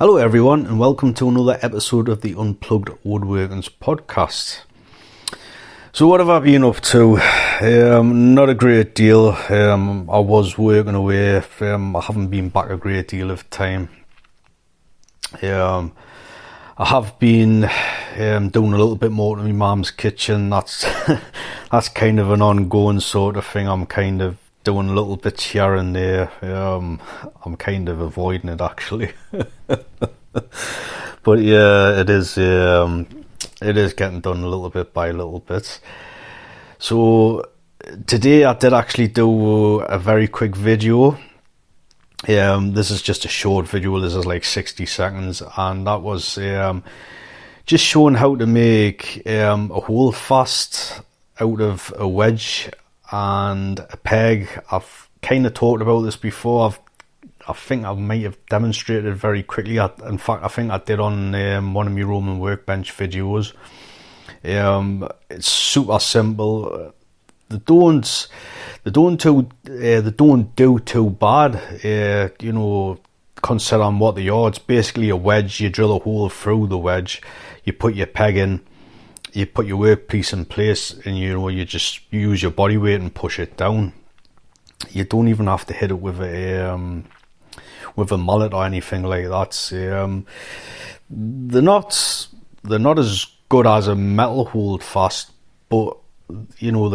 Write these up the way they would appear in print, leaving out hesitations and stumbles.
Hello everyone and welcome to another episode of the Unplugged Woodworking podcast. So what have I been up to? Not a great deal. I was working away. I haven't been back a great deal of time. I have been doing a little bit more to my mum's kitchen. That's kind of an ongoing sort of thing. I'm kind of doing a little bit here and there. I'm kind of avoiding it actually. But yeah, it is getting done a little bit by little bit. So today I did actually do a very quick video. This is just a short video. This is like 60 seconds, and that was just showing how to make a hole fast out of a wedge and a peg. I've kind of talked about this before. I think I might have demonstrated very quickly. In fact, I think I did on one of my Roman workbench videos. It's super simple. They don't do too bad. Considering what they are. It's basically a wedge. You drill a hole through the wedge. You put your peg in. You put your workpiece in place, and you just use your body weight and push it down. You don't even have to hit it with a mallet or anything like that. They're not as good as a metal hold fast, but they will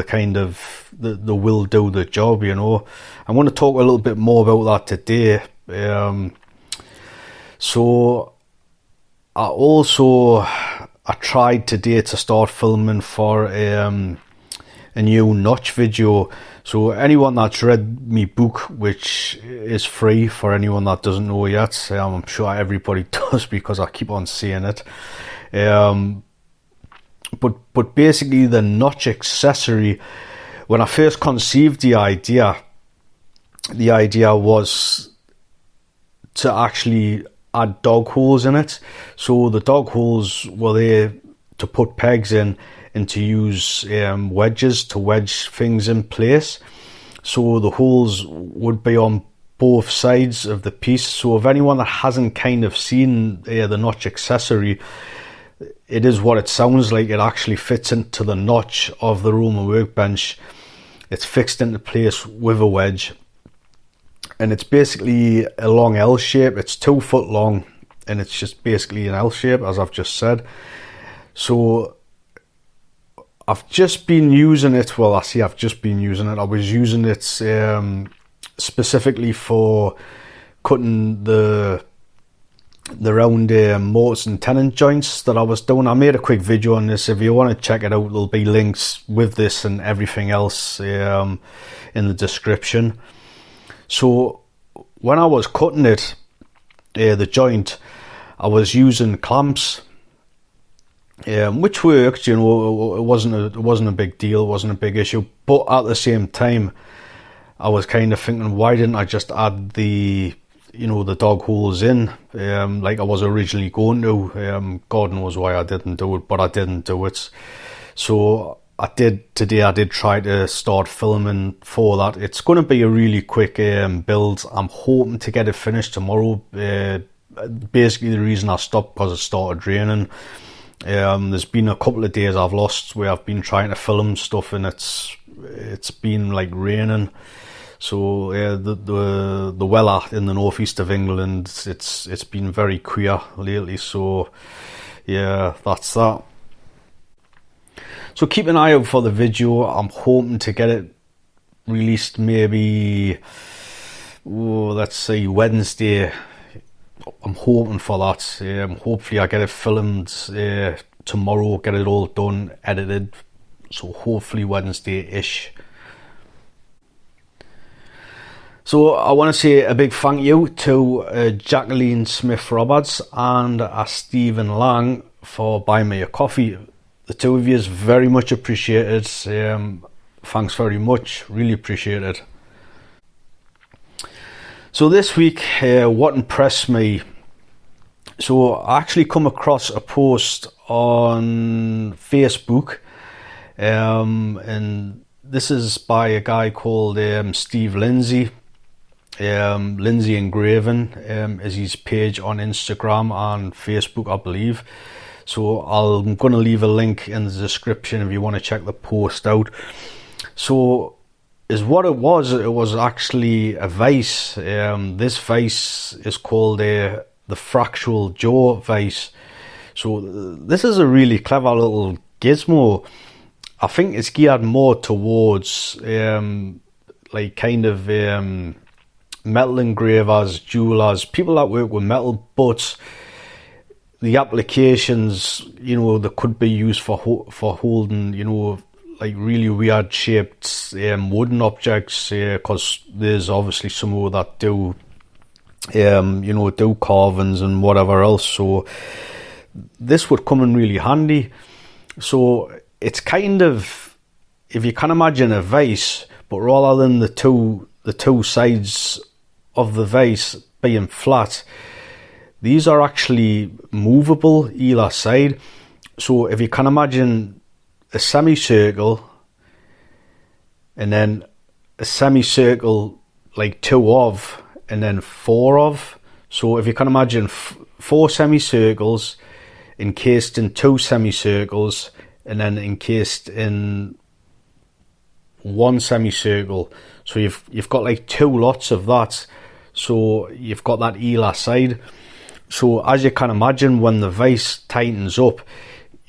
do the job. I'm going to talk a little bit more about that today. So I tried today to start filming for a new notch video. So anyone that's read my book, which is free for anyone that doesn't know yet, I'm sure everybody does because I keep on saying it. But basically the notch accessory, when I first conceived the idea was to actually add dog holes in it. So the dog holes were there to put pegs in and to use wedges to wedge things in place. So the holes would be on both sides of the piece. So if anyone that hasn't kind of seen the notch accessory, it is what it sounds like. It actually fits into the notch of the Roman workbench. It's fixed into place with a wedge, and it's basically a long L shape. It's 2 foot long, and it's just basically an L shape, as I've just said. So I've just been using it. Well, I say I've just been using it. I was using it specifically for cutting the round mortise and tenon joints that I was doing. I made a quick video on this. If you want to check it out, there'll be links with this and everything else in the description. So when I was cutting it, the joint, I was using clamps. Which worked, it wasn't a big deal, it wasn't a big issue, but at the same time I was kind of thinking, why didn't I just add the dog holes in like I was originally going to? God knows why I didn't do it, but I didn't do it. So I did try to start filming for that. It's going to be a really quick build. I'm hoping to get it finished tomorrow. Basically the reason I stopped because it started raining. There's been a couple of days I've lost where I've been trying to film stuff and it's been like raining. So the weather in the northeast of England, it's been very queer lately. So yeah, that's that. So keep an eye out for the video. I'm hoping to get it released maybe, let's say Wednesday. I'm hoping for that. Hopefully I get it filmed tomorrow, get it all done, edited. So hopefully Wednesday-ish. So I want to say a big thank you to Jacqueline Smith-Roberts and Stephen Lang for buying me a coffee. The two of you is very much appreciated. Thanks very much, really appreciate it. So this week, what impressed me? So I actually come across a post on Facebook, and this is by a guy called Steve Lindsay. Lindsay Engraving is his page on Instagram and Facebook, I believe. So I'm going to leave a link in the description if you want to check the post out. So is what it was actually a vise. This vise is called the Fractural Jaw Vase. So this is a really clever little gizmo. I think it's geared more towards like kind of metal engravers, jewelers, people that work with metal, but the applications, you know, they could be used for holding, you know, like really weird shaped wooden objects, because there's obviously some more that do, you know, do carvings and whatever else. So this would come in really handy. So it's kind of, if you can imagine a vase, but rather than the two sides of the vase being flat, these are actually movable either side. So if you can imagine a semicircle and then a semicircle like 2 of and then 4 of. So if you can imagine 4 semicircles encased in 2 semicircles and then encased in 1 semicircle. So you've got like 2 lots of that. So you've got that either side. So as you can imagine, when the vise tightens up,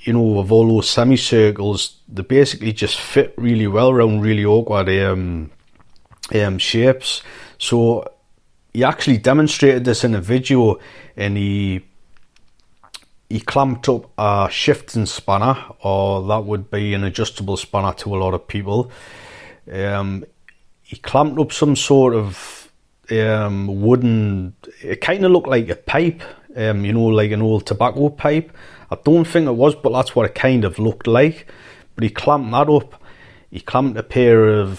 you know, with all those semicircles, they basically just fit really well around really awkward shapes. So he actually demonstrated this in a video, and he clamped up a shifting spanner, or that would be an adjustable spanner to a lot of people. He clamped up some sort of wooden, it kind of looked like a pipe, you know, like an old tobacco pipe. I don't think it was, but that's what it kind of looked like. But he clamped that up. He clamped a pair of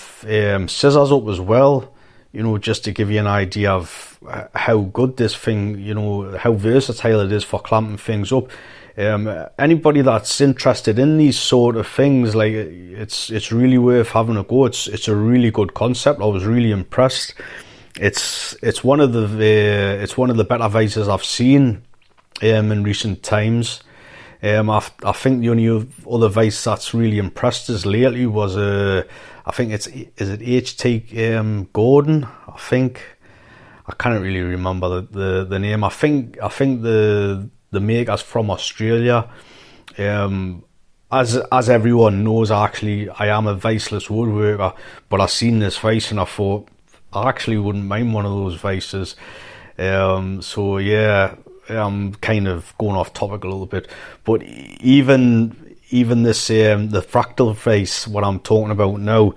scissors up as well, you know, just to give you an idea of how good this thing, you know, how versatile it is for clamping things up. Anybody that's interested in these sort of things, like, it's really worth having a go. It's a really good concept. I was really impressed. It's one of the better vises I've seen in recent times. I think the only other vise that's really impressed us lately was I think is it H.T. Gordon? I think I can't really remember the name. I think the maker's from Australia. As everyone knows, I am a viseless woodworker, but I seen this vise and I thought I actually wouldn't mind one of those vises. So yeah, I'm kind of going off topic a little bit, but even this the Fractal vase, what I'm talking about now,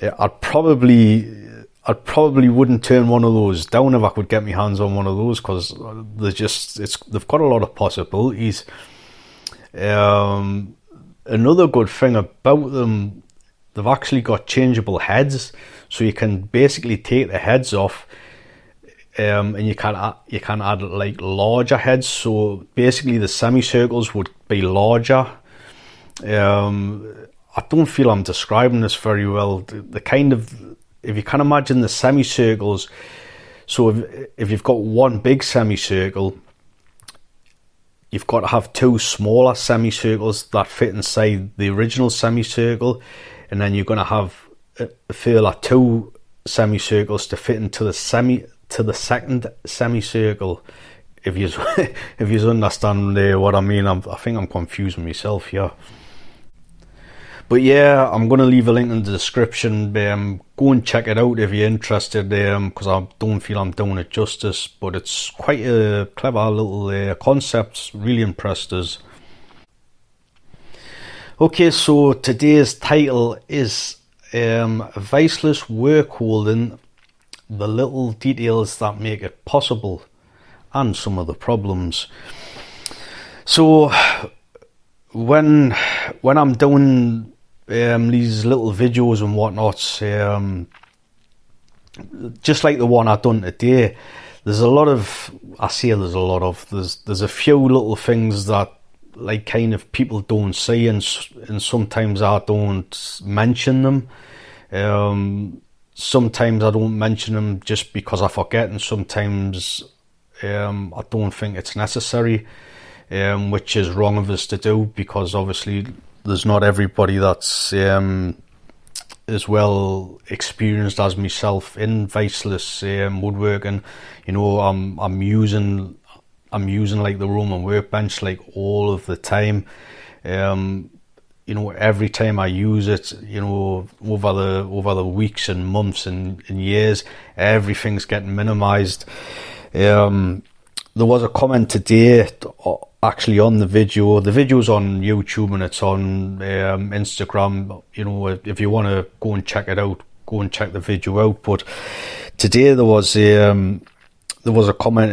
I'd probably wouldn't turn one of those down if I could get my hands on one of those, because they've got a lot of possibilities. Another good thing about them, they've actually got changeable heads, so you can basically take the heads off, and you can add like larger heads. So basically the semicircles would be larger. I don't feel I'm describing this very well. The kind of, if you can imagine the semicircles, so if you've got one big semicircle, you've got to have 2 smaller semicircles that fit inside the original semicircle, and then you're going to have a further 2 semicircles to fit into the second semicircle. If you understand what I mean, I think I'm confusing myself here. But yeah, I'm going to leave a link in the description. Go and check it out if you're interested, because I don't feel I'm doing it justice, but it's quite a clever little concept. Really impressed us. Okay, so today's title is Viseless Work Holding, the little details that make it possible and some of the problems. So when I'm doing these little videos and whatnot, just like the one I've done today, there's a few little things that, like, kind of people don't see, and sometimes I don't mention them. sometimes I don't mention them just because I forget, and sometimes I don't think it's necessary, which is wrong of us to do, because obviously there's not everybody that's as well experienced as myself in viseless woodworking. You know, I'm using like the Roman workbench like all of the time. You know, every time I use it, you know, over the weeks and months and years, everything's getting minimized. There was a comment today actually on the video. The video's on YouTube and it's on Instagram. You know, if you want to go and check it out, go and check the video out. But today there was a comment,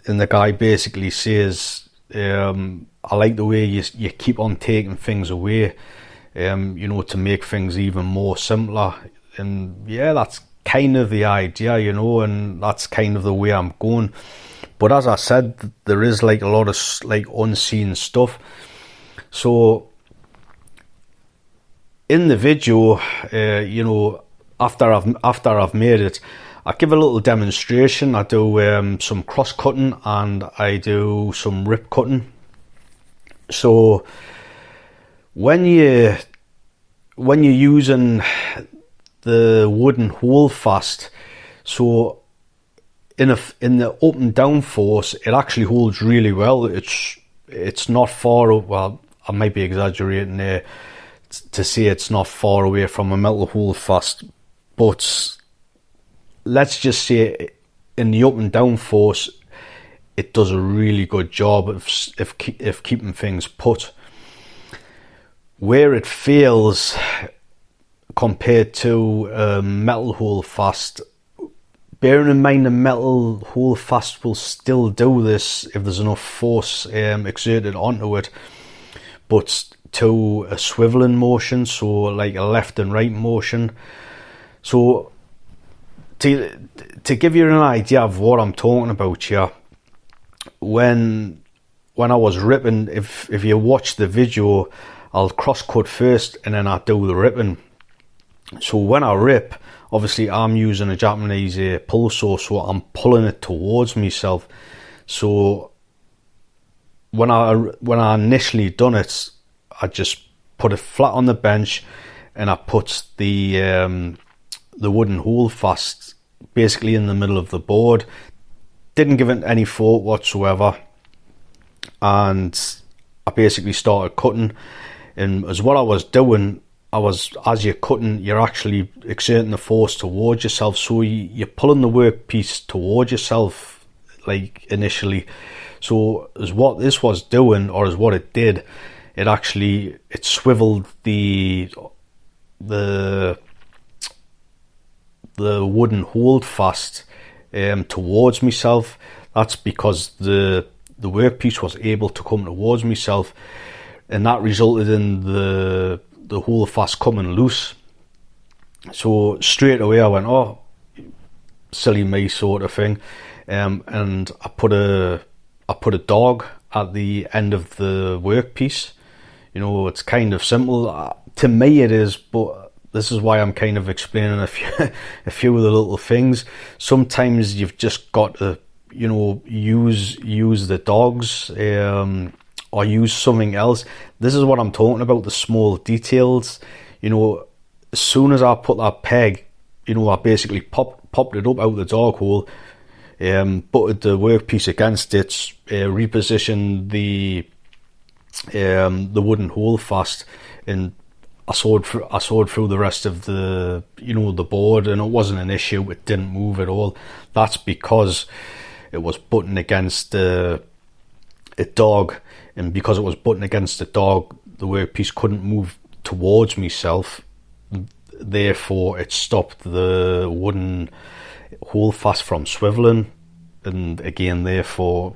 and the guy basically says, I like the way you keep on taking things away, you know, to make things even more simpler. And yeah, that's kind of the idea, you know, and that's kind of the way I'm going. But as I said, there is like a lot of like unseen stuff. So in the video, you know, after I've made it, I give a little demonstration. I do some cross cutting and I do some rip cutting. So when you're using the wooden hole fast, so in the up and down force, it actually holds really well. It's not far. Well, I might be exaggerating there to say it's not far away from a metal hole fast, but let's just say in the up and down force, it does a really good job of keeping things put. Where it fails compared to metal hole fast, bearing in mind the metal hole fast will still do this if there's enough force exerted onto it, but to a swiveling motion, so like a left and right motion. So to give you an idea of what I'm talking about here, when I was ripping, if you watch the video, I'll cross cut first and then I do the ripping. So when I rip, obviously I'm using a Japanese pull saw, so I'm pulling it towards myself. So when I initially done it, I just put it flat on the bench and I put the wooden hole fast basically in the middle of the board. Didn't give it any thought whatsoever, and I basically started cutting. And as what I was doing, as you're cutting, you're actually exerting the force towards yourself, so you're pulling the workpiece towards yourself, like initially. So as what this was doing, or as what it did, it swiveled the wooden hold fast towards myself. That's because the workpiece was able to come towards myself, and that resulted in the hold fast coming loose. So straight away I went, oh, silly me, sort of thing, and I put a dog at the end of the workpiece. You know, it's kind of simple to me, it is, but this is why I'm kind of explaining a few of the little things. Sometimes you've just got to, you know, use the dogs, or use something else. This is what I'm talking about, the small details. You know, as soon as I put that peg, you know, I basically popped it up out the dog hole, butted the workpiece against it, repositioned the wooden hole fast, and I sawed through the rest of the, you know, the board, and it wasn't an issue. It didn't move at all. That's because it was butting against a dog, and because it was butting against the dog, the workpiece couldn't move towards myself. Therefore, it stopped the wooden hole fast from swiveling, and again, therefore,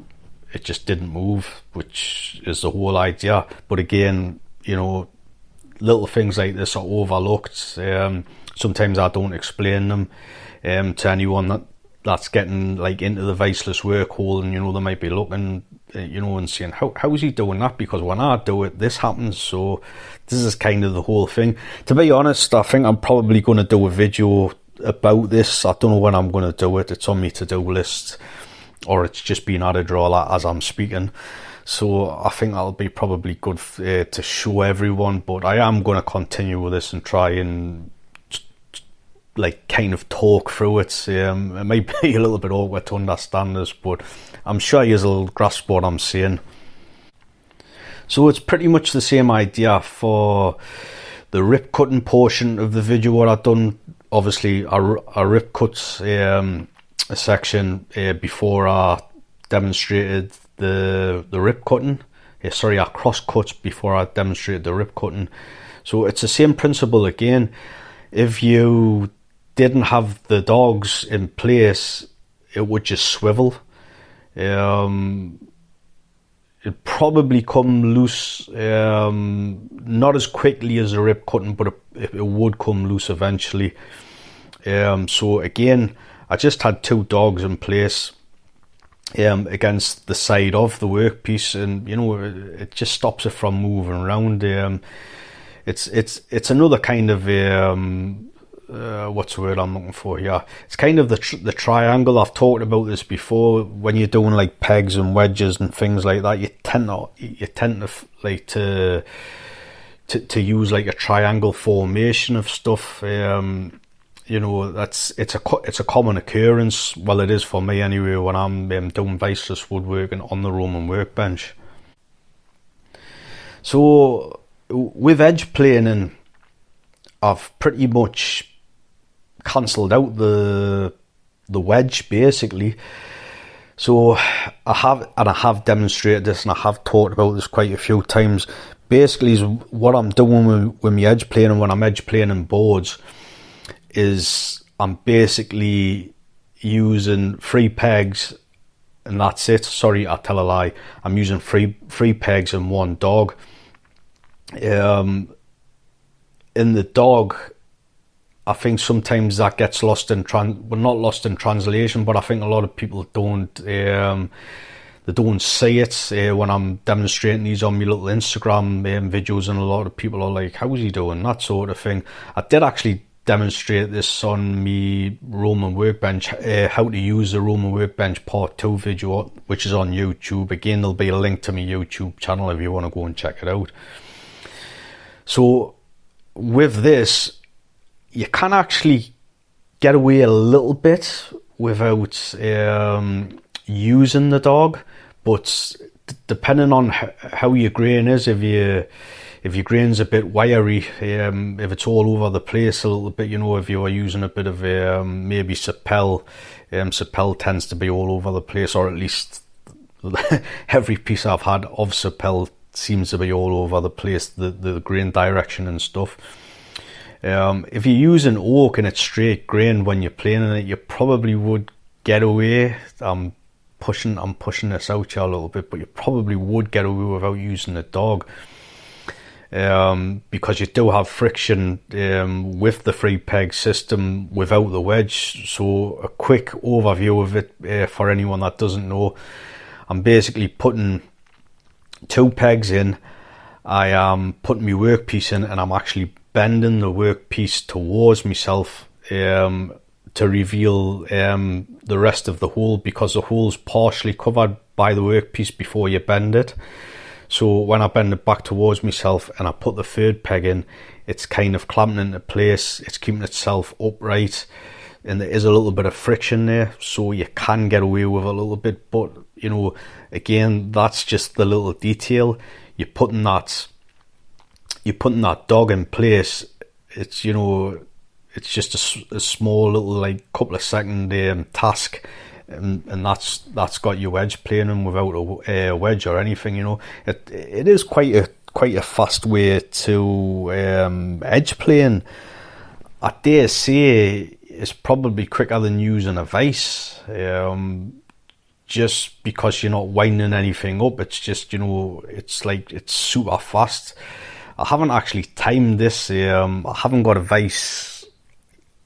it just didn't move, which is the whole idea. But again, you know, little things like this are overlooked. Sometimes I don't explain them to anyone that's getting like into the viseless work hole, and you know, they might be looking, you know, and saying, how is he doing that? Because when I do it, this happens. So this is kind of the whole thing. To be honest, I think I'm probably going to do a video about this. I don't know when I'm going to do it. It's on my to-do list, or it's just been added all as I'm speaking. So I think that'll be probably good to show everyone. But I am going to continue with this and try and like kind of talk through it. It might be a little bit awkward to understand this, but I'm sure you'll grasp what I'm saying. So it's pretty much the same idea for the rip cutting portion of the video. What I've done, obviously, I rip cut a section before I demonstrated the rip cutting. I cross cut before I demonstrated the rip cutting. So it's the same principle again. If you didn't have the dogs in place, it would just swivel. It'd probably come loose, not as quickly as a rip cutting, but it would come loose eventually. So again, I just had 2 dogs in place against the side of the workpiece, and it just stops it from moving around. It's another kind of what's the word I'm looking for here? It's kind of the triangle. I've talked about this before. When you're doing like pegs and wedges and things like that, you tend to like to use like a triangle formation of stuff. It's a common occurrence. Well, it is for me anyway when I'm doing viseless woodworking on the Roman workbench. So with edge planing, I've pretty much cancelled out the wedge basically. So I have demonstrated this, and I have talked about this quite a few times. Basically, is what I'm doing with my edge planing when I'm edge planing boards is I'm basically using 3 pegs and that's it. Sorry, I tell a lie. I'm using three pegs and 1 dog. In the dog, I think sometimes that gets lost in not lost in translation, but I think a lot of people don't see it when I'm demonstrating these on my little Instagram videos, and a lot of people are like, "How's he doing?" That sort of thing. I did actually demonstrate this on me Roman workbench, how to use the Roman workbench part 2 video, which is on YouTube. Again, there'll be a link to my YouTube channel if you want to go and check it out. So with this, you can actually get away a little bit without using the dog, but depending on how your grain is, if your grain's a bit wiry, if it's all over the place a little bit, if you are using a bit of maybe Sapel, Sapel tends to be all over the place, or at least every piece I've had of Sapel seems to be all over the place, the grain direction and stuff. If you're using oak and it's straight grain when you're planing it, you probably would get away. I'm pushing this out here a little bit, but you probably would get away without using a dog, because you do have friction with the 3 peg system without the wedge. So a quick overview of it for anyone that doesn't know, I'm basically putting 2 pegs in. I am putting my workpiece in, and I'm actually bending the workpiece towards myself to reveal the rest of the hole, because the hole's partially covered by the workpiece before you bend it. So when I bend it back towards myself and I put the 3rd peg in, it's kind of clamping into place, it's keeping itself upright, and there is a little bit of friction there, so you can get away with a little bit. But again, that's just the little detail. You're putting that dog in place. It's it's just a small little like couple of second task, and that's got your wedge planing without a wedge or anything. It is quite a fast way to edge plane. I dare say it's probably quicker than using a vise, just because you're not winding anything up. It's just it's super fast. I haven't actually timed this. I haven't got a vise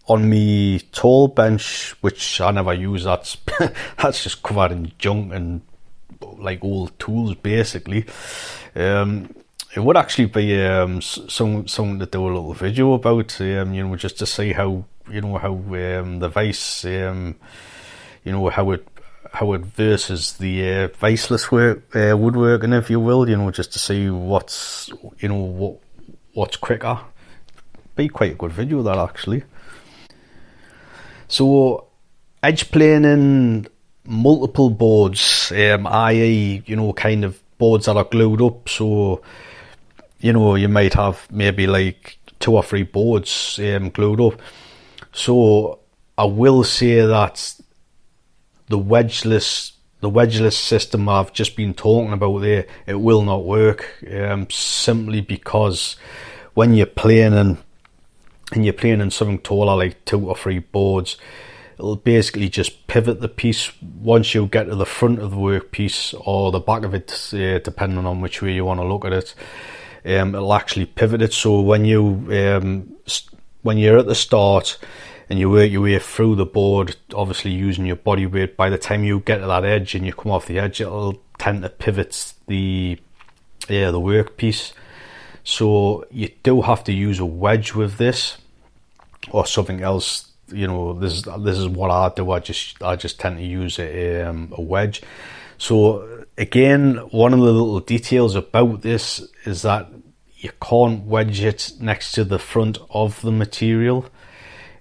on me tall bench, which I never use. That's just covered in junk and like old tools basically. It would actually be something to do a little video about, just to see how the Vise, how it versus the viseless woodworking, if you will, just to see what's quicker. Be quite a good video, that, actually. So edge planing multiple boards, i.e. kind of boards that are glued up, so you might have maybe like 2 or 3 boards glued up. So I will say that the wedgeless system I've just been talking about there, it will not work, simply because when you're planing something taller, like 2 or 3 boards, it'll basically just pivot the piece once you get to the front of the workpiece or the back of it, depending on which way you want to look at it. It'll actually pivot it, so when you're at the start and you work your way through the board, obviously using your body weight, by the time you get to that edge and you come off the edge, it'll tend to pivot the workpiece. So you do have to use a wedge with this, or something else. This is what I do. I just tend to use a wedge. So again, one of the little details about this is that you can't wedge it next to the front of the material.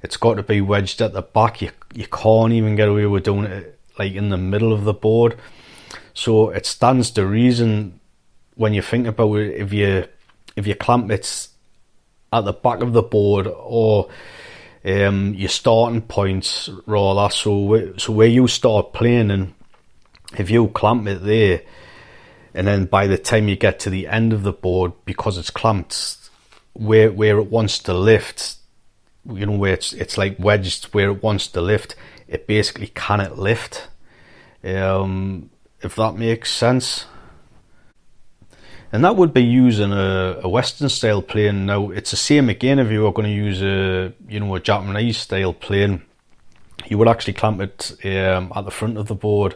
It's got to be wedged at the back. You can't even get away with doing it like in the middle of the board. So it stands to reason, when you think about it, if you clamp it at the back of the board, or your starting points rather, so where you start planing, if you clamp it there, and then by the time you get to the end of the board, because it's clamped where it wants to lift, where it's like wedged where it wants to lift, it basically cannot lift, if that makes sense. And that would be using a Western style plane. Now it's the same again. If you are going to use a Japanese style plane, you would actually clamp it at the front of the board,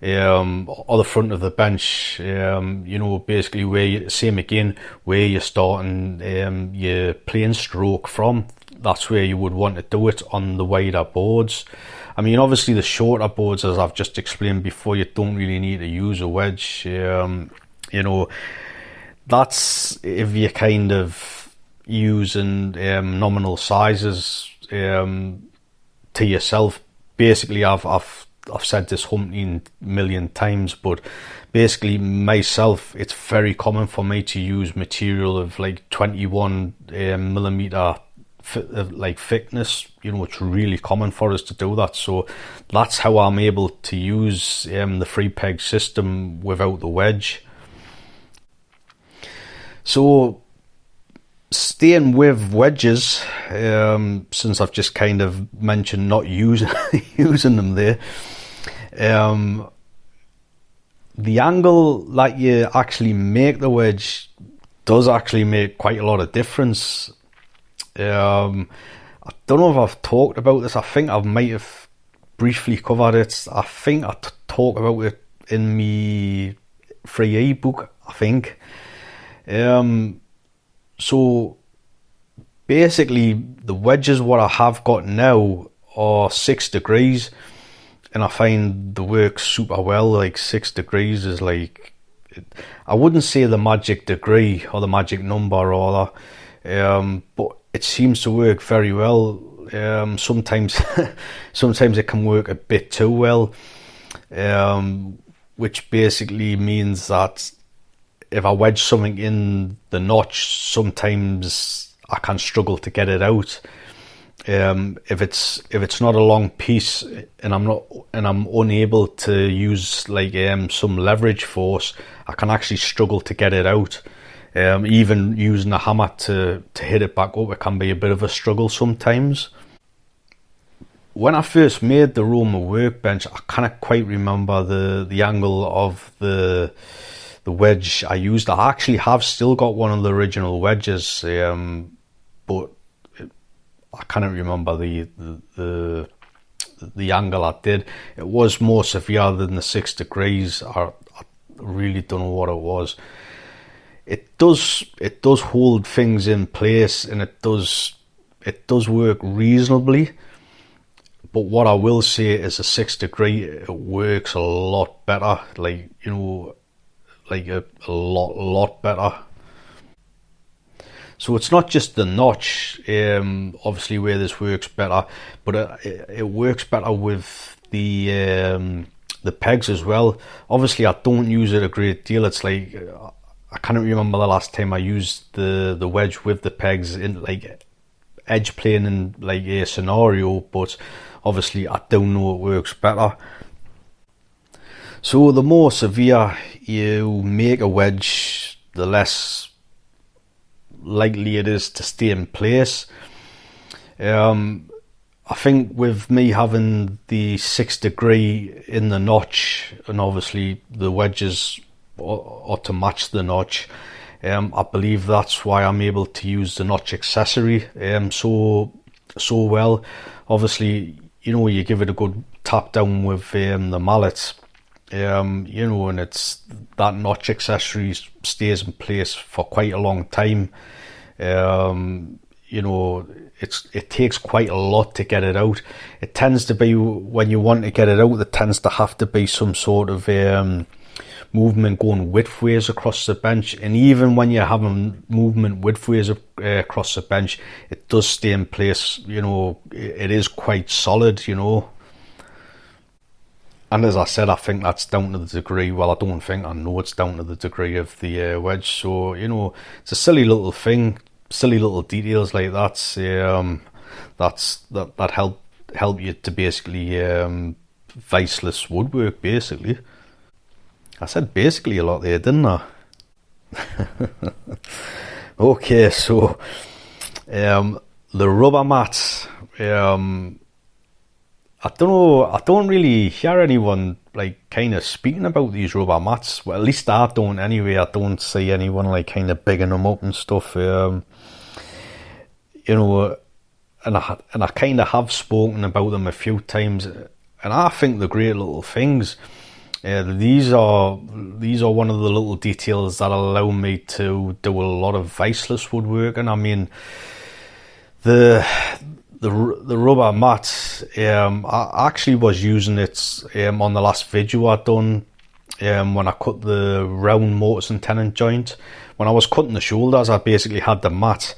or the front of the bench, basically where you're starting your plane stroke from. That's where you would want to do it on the wider boards. I mean, obviously the shorter boards, as I've just explained before, you don't really need to use a wedge. That's if you're kind of using nominal sizes to yourself. Basically, I've said this 100 million times, but basically myself, it's very common for me to use material of like 21 millimeter thickness. It's really common for us to do that. So that's how I'm able to use the 3-peg system without the wedge. So staying with wedges, since I've just kind of mentioned not using them there, the angle that you actually make the wedge does actually make quite a lot of difference. I don't know if I've talked about this. I think I might have briefly covered it. I think I talked about it in my free ebook, I think. So basically the wedges what I have got now are 6 degrees, and I find they work super well. Like 6 degrees is like, I wouldn't say the magic degree or the magic number rather, but it seems to work very well. Sometimes it can work a bit too well, which basically means that if I wedge something in the notch, sometimes I can struggle to get it out. If it's not a long piece and I'm unable to use like some leverage force, I can actually struggle to get it out. Even using a hammer to hit it back up, it can be a bit of a struggle sometimes. When I first made the Roma workbench, I can't quite remember the angle of the wedge I used. I actually have still got one of the original wedges, but I can't remember the angle I did. It was more severe than the 6 degrees. I really don't know what it was. It does hold things in place, and it does it does work reasonably. But what I will say is a 6 degree, it works a lot better, like, you know, like a lot better. So it's not just the notch, obviously, where this works better, but it works better with the pegs as well. Obviously, I don't use it a great deal. It's like, I can't remember the last time I used the wedge with the pegs in like edge plane in like a scenario, but obviously I do know it works better. So the more severe you make a wedge, the less likely it is to stay in place. I think with me having the 6 degree in the notch, and obviously the wedges are to match the notch, I believe that's why I'm able to use the notch accessory so well. Obviously, you know, you give it a good tap down with the mallet, you know, and it's that notch accessory stays in place for quite a long time. You know, it takes quite a lot to get it out. It tends to be, when you want to get it out, there tends to have to be some sort of movement going widthways across the bench, and even when you're having movement widthways across the bench, it does stay in place. You know, it is quite solid, you know. And as I said, I think that's down to the degree. Well, I don't think, I know it's down to the degree of the wedge. So, you know, it's a silly little thing, silly little details like that that help you to basically viseless woodwork, basically. I said basically a lot there, didn't I? Okay, so the rubber mats. I don't know, I don't really hear anyone like kind of speaking about these rubber mats. Well, at least I don't anyway. I don't see anyone like kind of bigging them up and stuff. You know, and I kind of have spoken about them a few times, and I think they're great little things. These are one of the little details that allow me to do a lot of viseless woodworking. I mean, the rubber mat, I actually was using it on the last video I'd done when I cut the round mortise and tenon joint. When I was cutting the shoulders, I basically had the mat,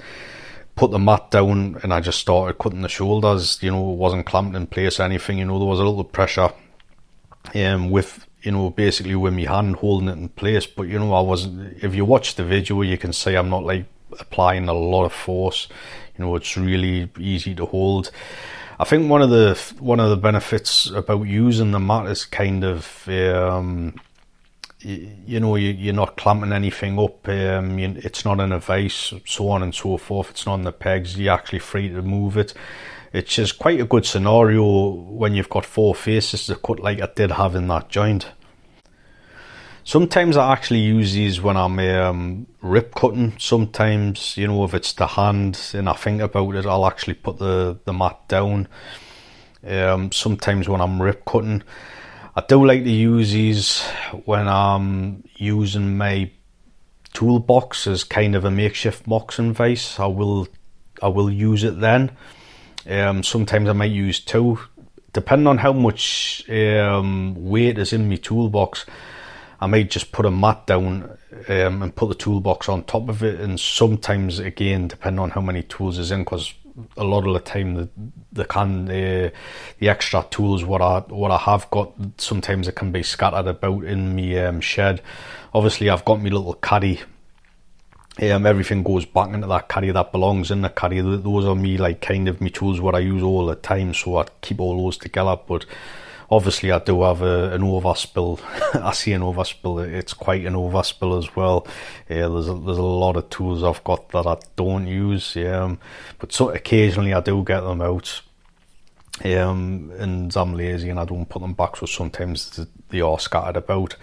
put the mat down, and I just started cutting the shoulders. You know, it wasn't clamped in place or anything. You know, there was a little pressure with, you know, basically with my hand holding it in place. But, you know, I wasn't, if you watch the video, you can see I'm not like applying a lot of force. You know, it's really easy to hold. I think one of the benefits about using the mat is kind of, you know, you're not clamping anything up. It's not in a vise, so on and so forth. It's not in the pegs. You're actually free to move it. It's just quite a good scenario when you've got 4 faces to cut, like I did have in that joint. Sometimes I actually use these when I'm rip cutting. Sometimes, you know, if it's the hand and I think about it, I'll actually put the mat down. Sometimes when I'm rip cutting, I do like to use these when I'm using my toolbox as kind of a makeshift boxing vise. I will use it then. Sometimes I might use 2, depending on how much weight is in my toolbox. I might just put a mat down and put the toolbox on top of it, and sometimes, again, depending on how many tools is in, because a lot of the time the extra tools what I have got, sometimes it can be scattered about in my shed. Obviously, I've got my little caddy. Everything goes back into that caddy that belongs in the caddy. Those are me, like, kind of me tools what I use all the time, so I keep all those together. But obviously I do have an overspill. I see an overspill, it's quite an overspill as well. There's a lot of tools I've got that I don't use, but so occasionally I do get them out, and I'm lazy and I don't put them back, so sometimes they are scattered about.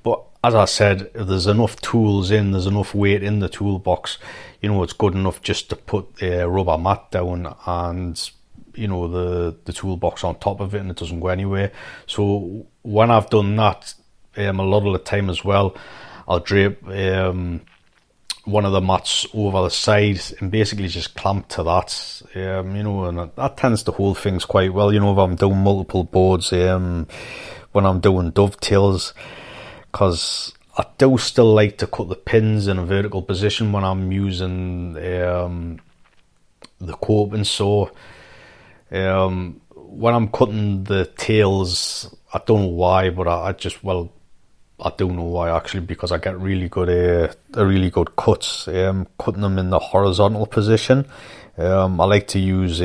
But as I said, if there's enough tools in, there's enough weight in the toolbox, you know, it's good enough just to put a rubber mat down and, you know, the toolbox on top of it, and it doesn't go anywhere. So when I've done that, a lot of the time as well, I'll drape one of the mats over the side and basically just clamp to that, you know, and that tends to hold things quite well, you know, if I'm doing multiple boards, when I'm doing dovetails, because I do still like to cut the pins in a vertical position when I'm using the coping saw. When I'm cutting the tails, I don't know why, but I do know why actually, because I get really good cuts cutting them in the horizontal position. I like to use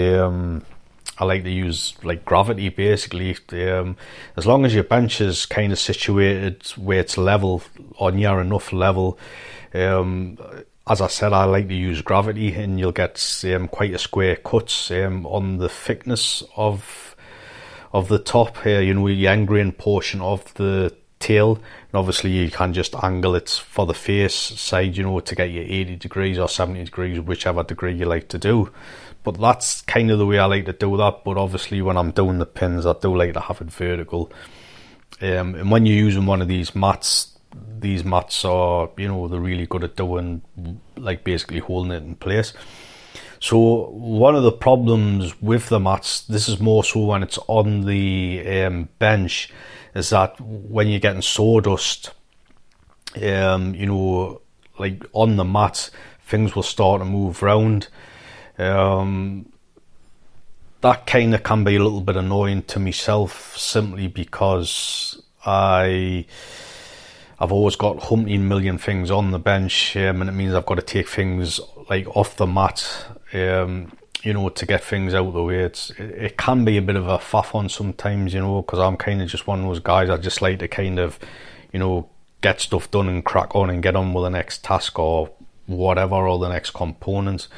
like gravity basically. As long as your bench is kind of situated where it's level or near enough level. As I said, I like to use gravity, and you'll get quite a square cuts on the thickness of the top here. You know, the end grain portion of the tail, and obviously you can just angle it for the face side, you know, to get you 80 degrees or 70 degrees, whichever degree you like to do. But that's kind of the way I like to do that. But obviously when I'm doing the pins, I do like to have it vertical. And when you're using one of these mats are, you know, they're really good at doing, like, basically holding it in place. So one of the problems with the mats, this is more so when it's on the bench, is that when you're getting sawdust, you know, like on the mat, things will start to move around. That kind of can be a little bit annoying to myself, simply because I've always got umpteen million things on the bench, and it means I've got to take things like off the mat, you know, to get things out of the way. It can be a bit of a faff on sometimes, you know, because I'm kind of just one of those guys. I just like to kind of, you know, get stuff done and crack on and get on with the next task or whatever, or the next component.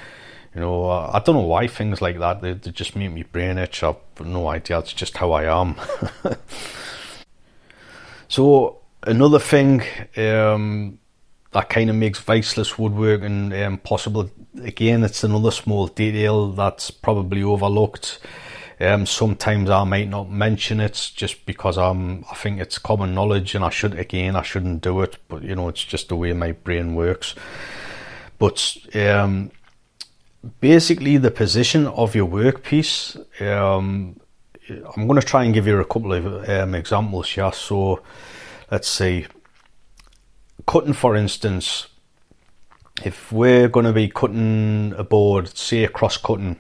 You know, I don't know why things like that, they just make me brain itch. I've no idea, it's just how I am. So another thing that kind of makes viseless woodworking possible, again, it's another small detail that's probably overlooked. Sometimes I might not mention it just because I think it's common knowledge, and I shouldn't do it, but you know, it's just the way my brain works. But basically the position of your workpiece, I'm going to try and give you a couple of examples here. So let's see, cutting, for instance, if we're going to be cutting a board, say cross cutting,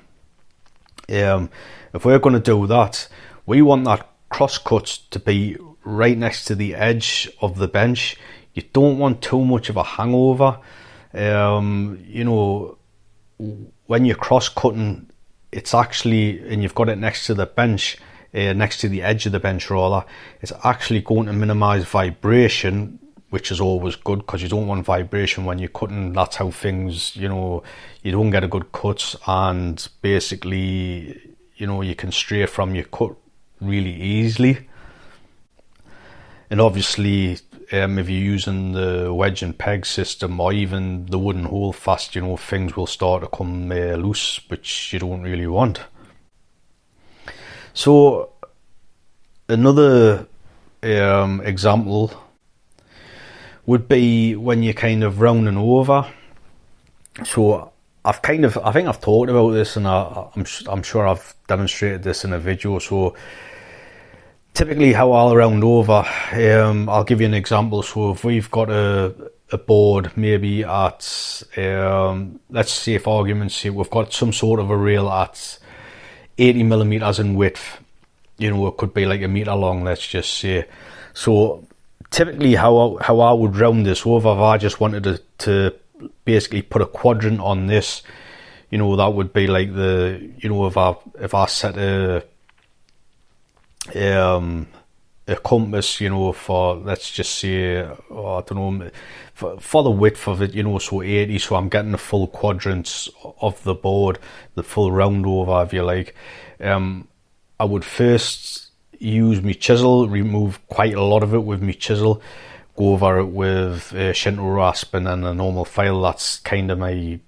if we're going to do that, we want that cross cut to be right next to the edge of the bench. You don't want too much of a hangover. You know, when you're cross cutting, it's actually, and you've got it next to the bench, next to the edge of the bench rather, it's actually going to minimize vibration, which is always good, because you don't want vibration when you're cutting. That's how things, you know, you don't get a good cut, and basically, you know, you can stray from your cut really easily. And obviously, if you're using the wedge and peg system, or even the wooden hole fast, you know, things will start to come loose, which you don't really want. So another example would be when you're kind of rounding over. So I think I've talked about this, and I'm sure I've demonstrated this in a video. So typically how I'll round over, I'll give you an example. So if we've got a board, maybe at, let's say for argument's sake, we've got some sort of a rail at 80 millimeters in width. You know, it could be like a meter long, let's just say. So typically how I would round this over, if I just wanted to basically put a quadrant on this, you know, that would be like the, you know, if I set a compass, you know, for, let's just say, I don't know, for the width of it, you know, so 80, so I'm getting the full quadrants of the board, the full round over, if you like. I would first use my chisel, remove quite a lot of it with my chisel, go over it with Shinto rasp and then a normal file. That's kind of my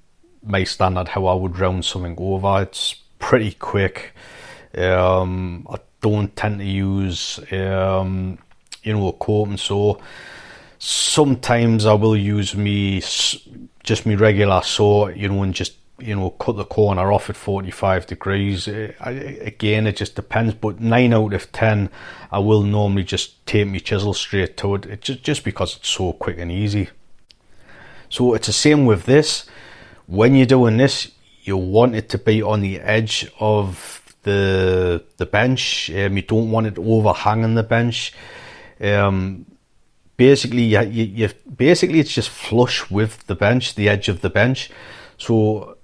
standard how I would round something over. It's pretty quick. I don't tend to use you know, a coping saw. Sometimes I will use just me regular saw, and just cut the corner off at 45 degrees. Again, it just depends, but 9 out of 10 I will normally just take my chisel straight to it, just because it's so quick and easy. So it's the same with this. When you're doing this, you want it to be on the edge of the bench. You don't want it overhanging the bench. Basically, it's just flush with the bench, the edge of the bench. So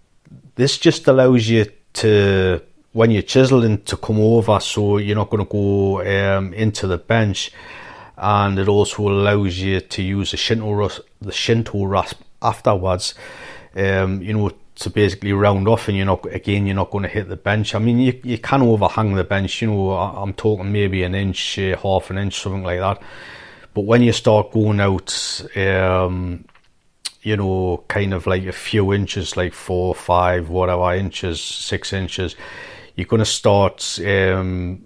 this just allows you to, when you're chiseling, to come over, so you're not going to go into the bench, and it also allows you to use the Shinto rasp afterwards, to basically round off, and you're not going to hit the bench. I mean, you can overhang the bench. I'm talking maybe an inch, half an inch, something like that. But when you start going out, kind of like a few inches, like 4, 5, whatever inches, 6 inches, you're going to start, you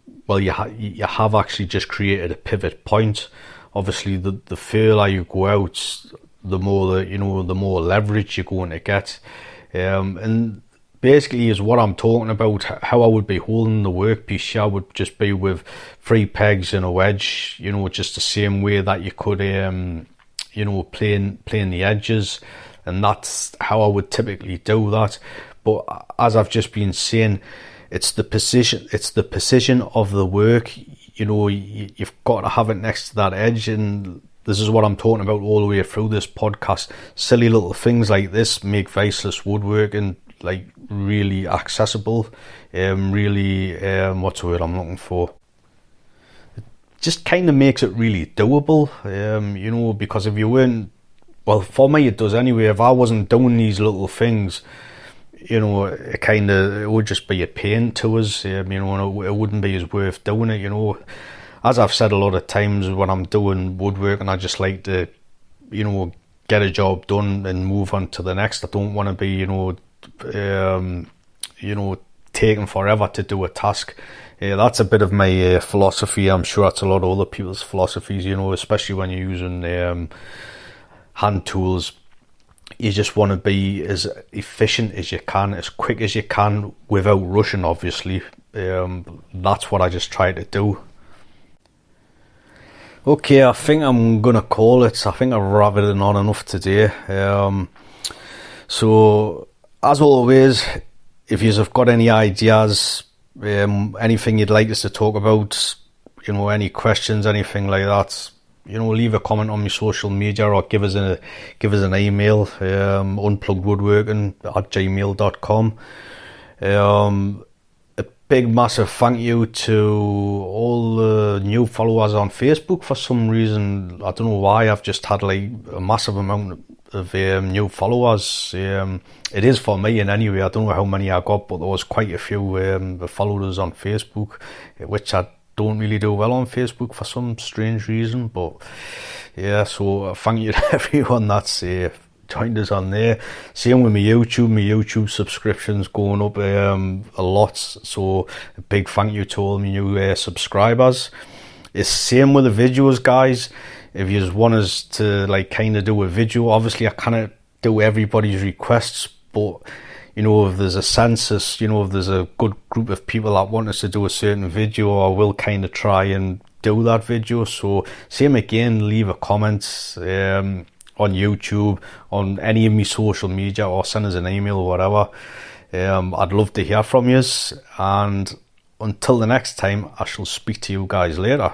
have actually just created a pivot point. Obviously, the further you go out, the more the more leverage you're going to get. And basically is what I'm talking about. How I would be holding the workpiece here would just be with 3 pegs and a wedge, just the same way that you could playing the edges, and that's how I would typically do that. But as I've just been saying, it's the precision of the work. You've got to have it next to that edge, and this is what I'm talking about all the way through this podcast. Silly little things like this make viseless woodworking like really accessible. What's the word I'm looking for? Just kind of makes it really doable, because if you weren't, well, for me it does anyway, if I wasn't doing these little things, it would just be a pain to us, and it wouldn't be as worth doing it, As I've said a lot of times, when I'm doing woodworking, I just like to, get a job done and move on to the next. I don't want to be, taking forever to do a task. That's a bit of my philosophy. I'm sure that's a lot of other people's philosophies, especially when you're using hand tools. You just want to be as efficient as you can, as quick as you can, without rushing, obviously. That's what I just try to do. Okay, I think I'm going to call it. I think I've rabbited on enough today. So, as always, if you've got any ideas, anything you'd like us to talk about, any questions, anything like that, leave a comment on my social media, or give us an email, unpluggedwoodworking@gmail.com. A big massive thank you to all the new followers on Facebook. For some reason, I don't know why, I've just had like a massive amount of new followers. It is for me, and anyway, I don't know how many I got, but there was quite a few followers on Facebook, which I don't really do well on Facebook for some strange reason. But yeah, so thank you to everyone that's joined us on there. Same with my YouTube subscriptions going up a lot, so a big thank you to all my new subscribers. It's same with the videos, guys. If you just want us to kind of do a video, obviously I cannot do everybody's requests, but if there's a census, if there's a good group of people that want us to do a certain video, I will kind of try and do that video. So same again, leave a comment on YouTube, on any of my social media, or send us an email or whatever. I'd love to hear from you, and until the next time, I shall speak to you guys later.